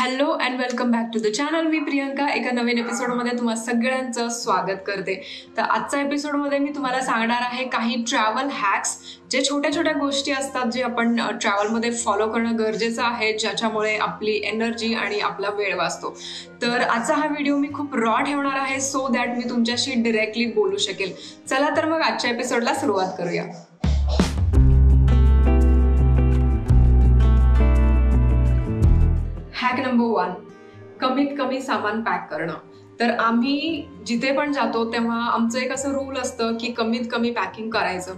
Hello and welcome back to the channel. मी प्रियंका एका नवीन एपिसोडमध्ये तुम्हा सगळ्यांचं स्वागत करते. तर आजच्या एपिसोडमध्ये मी तुम्हाला सांगणार आहे काही ट्रॅव्हल हॅक्स, जे छोट्या छोट्या गोष्टी असतात जे आपण ट्रॅव्हलमध्ये फॉलो करणं गरजेचं आहे, ज्याच्यामुळे आपली एनर्जी आणि आपला वेळ वाचतो. तर आजचा हा व्हिडिओ मी खूप रॉ ठेवणार आहे, सो दॅट मी तुमच्याशी डिरेक्टली बोलू शकेल. चला तर मग आजच्या एपिसोडला सुरुवात करूया. हॅक नंबर 1, कमीत कमी सामान पॅक करणं. तर आम्ही जिथे पण जातो तेव्हा आमचं एक असं रूल असतं की कमीत कमी पॅकिंग करायचं.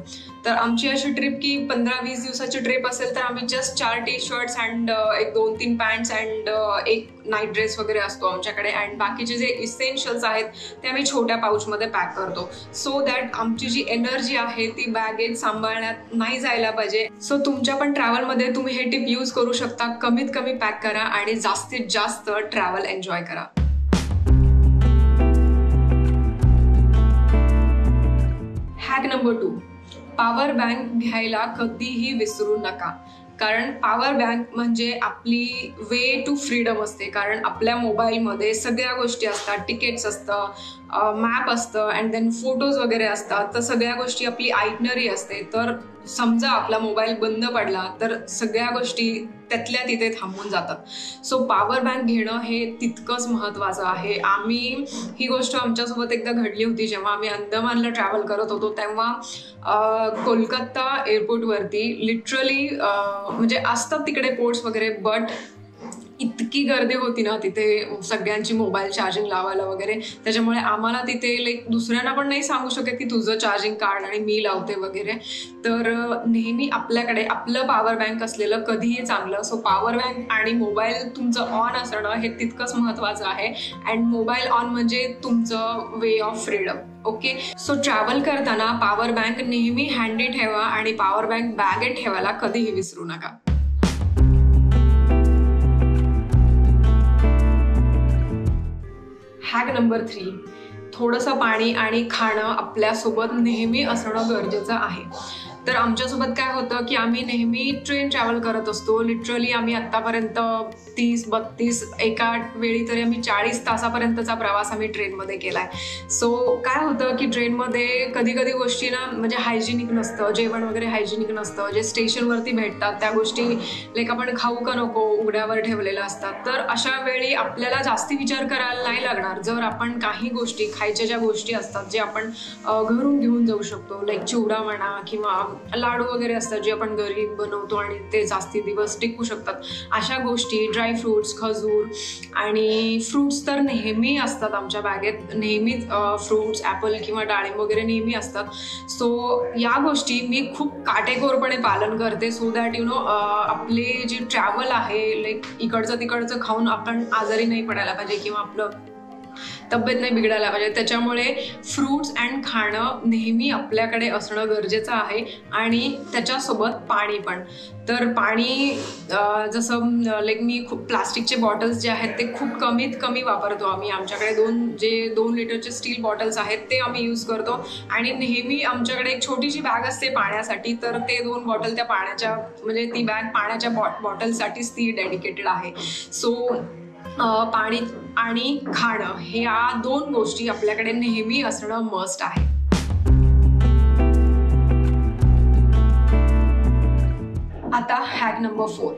तर आमची अशी ट्रिप की 15-20 दिवसाची ट्रिप असेल तर आम्ही जस्ट 4 टी-शर्ट्स अँड एक 2-3 पॅन्ट्स अँड एक नाईट ड्रेस वगैरे असतो आमच्याकडे, अँड बाकीचे जे इसेन्शियल्स आहेत ते आम्ही छोट्या पाऊचमध्ये पॅक करतो, सो दॅट आमची जी एनर्जी आहे ती बॅगेत सांभाळण्यात नाही जायला पाहिजे. सो तुमच्या पण ट्रॅव्हलमध्ये तुम्ही हे टिप यूज करू शकता. कमीत कमी पॅक करा आणि जास्तीत जास्त ट्रॅव्हल एन्जॉय करा. हॅक नंबर 2, पॉवर बँक घ्यायला कधीही विसरू नका. कारण पॉवर बँक म्हणजे आपली वे टू फ्रीडम असते. कारण आपल्या मोबाईलमध्ये सगळ्या गोष्टी असतात, तिकीट्स असतं, मॅप असतं, अँड देन फोटोज वगैरे असतात. तर सगळ्या गोष्टी आपली आयटनरी असते. तर समजा आपला मोबाईल बंद पडला तर सगळ्या गोष्टी त्यातल्या तिथे थांबून जातात. सो पॉवर बँक घेणं हे तितकंच महत्त्वाचं आहे. आम्ही ही गोष्ट आमच्यासोबत एकदा घडली होती जेव्हा आम्ही अंदमानला ट्रॅव्हल करत होतो. तेव्हा कोलकाता एअरपोर्टवरती लिटरली म्हणजे असतात तिकडे पोर्ट्स वगैरे, बट इतकी गर्दी होती ना तिथे सगळ्यांची मोबाईल चार्जिंग लावायला वगैरे. त्याच्यामुळे आम्हाला तिथे दुसऱ्यांना पण नाही सांगू शकत की तुझं चार्जिंग काढ आणि मी लावते वगैरे. तर नेहमी आपल्याकडे आपलं पॉवर बँक असलेलं कधीही चांगलं. सो पॉवर बँक आणि मोबाईल तुमचं ऑन असणं हे तितकंच महत्त्वाचं आहे. अँड मोबाईल ऑन म्हणजे तुमचं way of freedom. Okay, so travel करताना पॉवर बँक नेहमी हँडी ठेवा आणि पॉवर बँक बॅगेत ठेवायला कधीही विसरू नका. हॅक नंबर 3, थोडंसं पाणी आणि खाणं आपल्यासोबत नेहमी असणं गरजेचं आहे. तर आमच्यासोबत काय होतं की आम्ही नेहमी ट्रेन ट्रॅव्हल करत असतो. लिटरली आम्ही आत्तापर्यंत 30-32 एका वेळी तरी आम्ही 40 तासापर्यंतचा प्रवास आम्ही ट्रेनमध्ये केला आहे. सो काय होतं की ट्रेनमध्ये कधी कधी गोष्टी ना म्हणजे हायजिनिक नसतं, जेवण वगैरे हायजिनिक नसतं. जे स्टेशनवरती भेटतात त्या गोष्टी आपण खाऊ का नको उघड्यावर ठेवलेल्या असतात. तर अशा वेळी आपल्याला जास्ती विचार करायला नाही लागणार जर आपण काही गोष्टी खायच्या ज्या गोष्टी असतात जे आपण घरून घेऊन जाऊ शकतो, लाईक चिवडा म्हणा किंवा लाडू वगैरे असतात जे आपण घरी बनवतो आणि ते जास्ती दिवस टिकू शकतात. अशा गोष्टी, ड्रायफ्रुट्स, खजूर आणि फ्रूट्स तर नेहमी असतात आमच्या बॅगेत. नेहमीच फ्रूट्स, ॲपल किंवा डाळिंब वगैरे नेहमी असतात. सो या गोष्टी मी खूप काटेकोरपणे पालन करते, सो दॅट आपले जे ट्रॅव्हल आहे इकडचं तिकडचं खाऊन आपण आजारी नाही पडायला पाहिजे किंवा आपलं तब्येत नाही बिघडायला पाहिजे. त्याच्यामुळे फ्रूट्स अँड खाणं नेहमी आपल्याकडे असणं गरजेचं आहे आणि त्याच्यासोबत पाणी पण. तर पाणी जसं मी खूप प्लास्टिकचे बॉटल्स जे आहेत ते खूप कमीत कमी वापरतो आम्ही. आमच्याकडे 2 लिटरचे स्टील बॉटल्स आहेत ते आम्ही यूज करतो आणि नेहमी आमच्याकडे एक छोटीशी बॅग असते पाण्यासाठी. तर ते 2 बॉटल त्या पाण्याच्या म्हणजे ती बॅग पाण्याच्या बॉटलसाठीच ती डेडिकेटेड आहे. सो पाणी आणि खाणं ह्या 2 गोष्टी आपल्याकडे नेहमी असणं मस्ट आहे. आता hack number 4,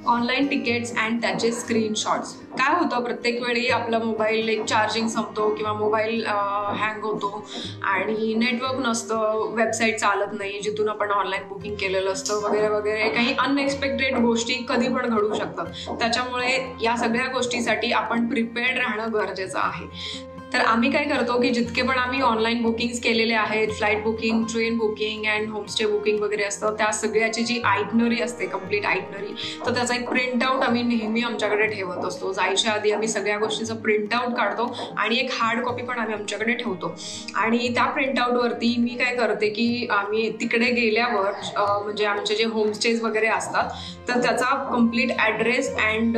online tickets and त्याचे स्क्रीनशॉट्स. काय होतं प्रत्येक वेळी आपला मोबाईल चार्जिंग संपतो किंवा मोबाईल हँग होतो आणि नेटवर्क नसतं, वेबसाईट चालत नाही जिथून आपण ऑनलाईन बुकिंग केलेलं असतं वगैरे वगैरे. काही अनएक्सपेक्टेड गोष्टी कधी पण घडू शकतात. त्याच्यामुळे या सगळ्या गोष्टीसाठी आपण प्रिपेअर्ड राहणं गरजेचं आहे. तर आम्ही काय करतो की जितके पण आम्ही ऑनलाईन बुकिंग्स केलेले आहेत, flight booking, train booking and homestay booking वगैरे असतं, त्या सगळ्याची जी आयटनरी असते, कम्प्लीट आयटनरी, तर त्याचा एक प्रिंटआउट आम्ही नेहमी आमच्याकडे ठेवत असतो. जायच्या आधी आम्ही सगळ्या गोष्टीचं प्रिंटआउट काढतो आणि एक हार्ड कॉपी पण आम्ही आमच्याकडे ठेवतो. आणि त्या प्रिंटआउटवरती मी काय करते की आम्ही तिकडे गेल्यावर म्हणजे आमचे जे होमस्टेज वगैरे असतात तर त्याचा कम्प्लीट ॲड्रेस अँड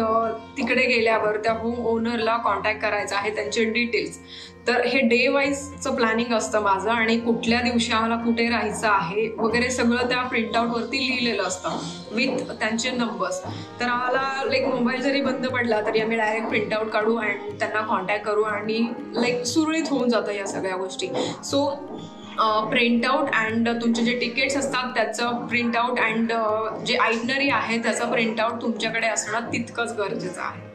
तिकडे गेल्यावर त्या होम ओनरला कॉन्टॅक्ट करायचा आहे, त्यांचे डिटेल्स तर हे डे वाईजचं प्लॅनिंग असतं माझं आणि कुठल्या दिवशी आम्हाला कुठे राहायचं आहे वगैरे सगळं त्या प्रिंटआउटवरती लिहिलेलं असतं विथ त्यांचे नंबर्स. तर आम्हाला लाईक मोबाईल जरी बंद पडला तरी आम्ही डायरेक्ट प्रिंटआउट काढू आणि त्यांना कॉन्टॅक्ट करू आणि लाईक सुरळीत होऊन जातं या सगळ्या गोष्टी. सो प्रिंटआउट अँड तुमचे जे तिकीट्स असतात त्याचं प्रिंटआउट अँड जे आयटनरी आहे त्याचं प्रिंटआउट तुमच्याकडे असणं तितकंच गरजेचं आहे.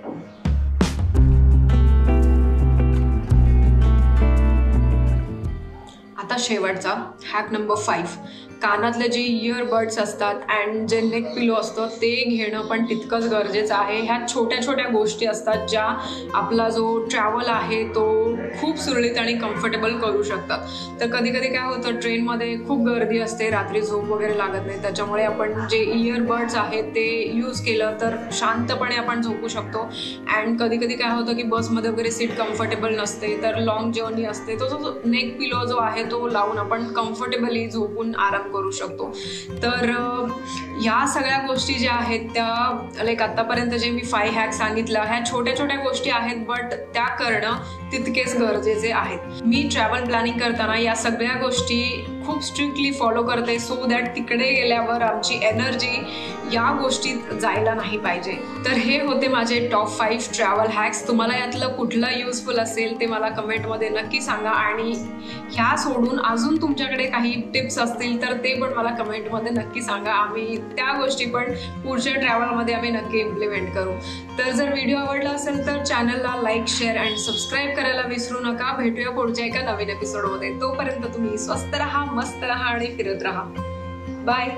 आता शेवटचा हॅक नंबर 5, कानातले जे इयरबड्स असतात अँड जे नेक पिलो असतं ते घेणं पण तितकंच गरजेचं आहे. ह्या छोट्या छोट्या गोष्टी असतात ज्या आपला जो ट्रॅव्हल आहे तो खूप सुरळीत आणि कम्फर्टेबल करू शकतात. तर कधी कधी काय होतं, ट्रेनमध्ये खूप गर्दी असते, रात्री झोप वगैरे लागत नाही, त्याच्यामुळे आपण जे इयरबड्स आहेत ते यूज केलं तर शांतपणे आपण झोपू शकतो. अँड कधी कधी काय होतं की बसमध्ये वगैरे सीट कम्फर्टेबल नसते, तर लॉंग जर्नी असते, तो जो नेक पिलो जो आहे तो लावून आपण कम्फर्टेबली झोपून आराम करू शकतो. तर ह्या सगळ्या गोष्टी ज्या आहेत त्या लाईक आतापर्यंत जे मी 5 हॅक सांगितलं ह्या छोट्या छोट्या गोष्टी आहेत बट त्या करणं तितकेच गरजेचे आहेत. मी ट्रॅव्हल प्लॅनिंग करताना या सगळ्या गोष्टी खूप स्ट्रिक्टली फॉलो करते सो दॅट तिकडे गेल्यावर आमची एनर्जी या गोष्टीत जायला नाही पाहिजे. तर हे होते माझे टॉप 5 ट्रॅव्हल हॅक्स. तुम्हाला यातलं कुठलं युजफुल असेल ते मला कमेंटमध्ये नक्की सांगा आणि ह्या सोडून अजून तुमच्याकडे काही टिप्स असतील तर ते पण मला कमेंटमध्ये नक्की सांगा. आम्ही त्या गोष्टी पण पुढच्या ट्रॅव्हलमध्ये आम्ही नक्की इम्प्लिमेंट करू. तर जर व्हिडिओ आवडला असेल तर चॅनलला लाईक, शेअर अँड सबस्क्राईब करायला विसरू नका. भेटूया पुढच्या एका नवीन एपिसोडमध्ये. तोपर्यंत तुम्ही स्वस्त राहा, मस्त राहा आणि फिरत राहा. बाय.